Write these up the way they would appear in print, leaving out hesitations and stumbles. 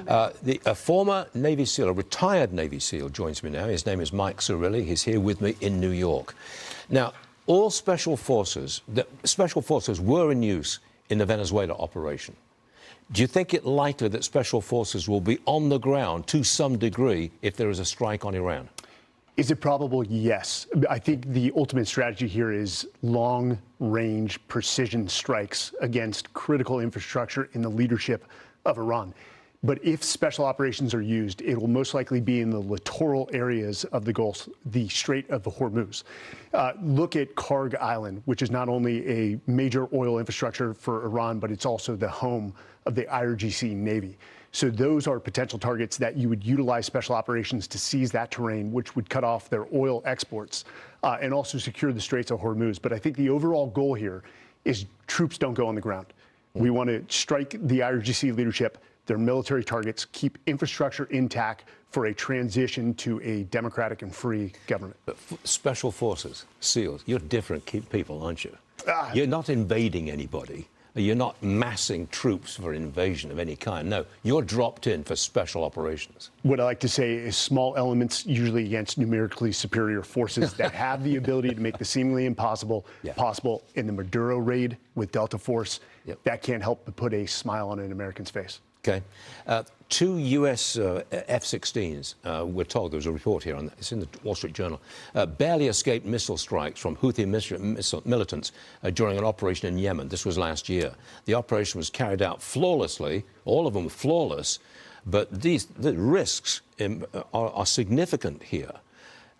A former Navy SEAL, a retired Navy SEAL, joins me now. His name is Mike Sarraille. He's here with me in New York. Now, all special forces were in use in the Venezuela operation. Do you think it likely that special forces will be on the ground to some degree if there is a strike on Iran? Is it probable? Yes. I think the ultimate strategy here is long-range precision strikes against critical infrastructure in the leadership of Iran. But if special operations are used, it will most likely be in the littoral areas of the Gulf, the Strait of Hormuz. Look at Karg Island, which is not only a major oil infrastructure for Iran, but it's also the home of the IRGC Navy. So those are potential targets that you would utilize special operations to seize that terrain, which would cut off their oil exports and also secure the Straits of Hormuz. But I think the overall goal here is troops don't go on the ground. We want to strike the IRGC leadership, their military targets, keep infrastructure intact for a transition to a democratic and free government. But special forces, SEALs, you're different people, aren't you? You're not invading anybody. You're not massing troops for invasion of any kind. No, you're dropped in for special operations. What I like to say is small elements, usually against numerically superior forces that have the ability to make the seemingly impossible possible. In the Maduro raid with Delta Force, that can't help but put a smile on an American's face. Okay. Two U.S. F-16s, we're told, there was a report here, it's in the Wall Street Journal, barely escaped missile strikes from Houthi militants during an operation in Yemen. This was last year. The operation was carried out flawlessly, all of them flawless, but the risks are significant here.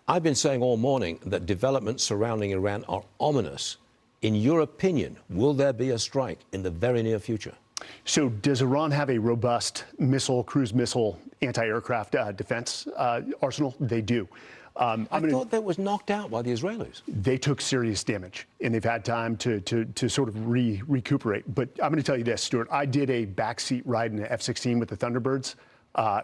I've been saying all morning that developments surrounding Iran are ominous. In your opinion, will there be a strike in the very near future? So does Iran have a robust cruise missile, anti-aircraft defense arsenal? They do. I thought that was knocked out by the Israelis. They took serious damage, and they've had time to sort of recuperate. But I'm going to tell you this, Stuart. I did a backseat ride in an F-16 with the Thunderbirds.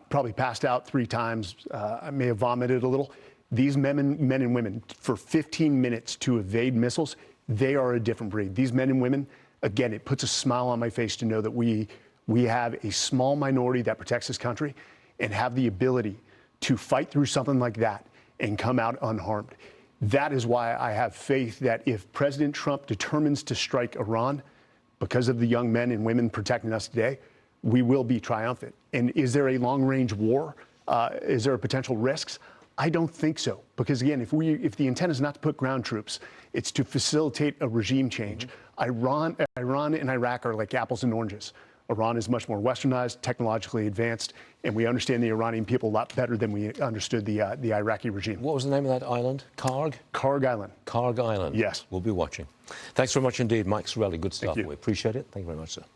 Probably passed out 3 times. I may have vomited a little. These men and women, for 15 minutes to evade missiles, they are a different breed. These men and women, again, it puts a smile on my face to know that we have a small minority that protects this country and have the ability to fight through something like that and come out unharmed. That is why I have faith that if President Trump determines to strike Iran because of the young men and women protecting us today, we will be triumphant. And is there a long-range war? Is there a potential risks? I don't think so, because again, if the intent is not to put ground troops, it's to facilitate a regime change. Iran and Iraq are like apples and oranges. Iran is much more westernized, technologically advanced, and we understand the Iranian people a lot better than we understood the Iraqi regime. What was the name of that island? Karg? Karg Island. Karg Island. Yes. We'll be watching. Thanks very much indeed, Mike Sarraille. Good stuff. We appreciate it. Thank you very much, sir.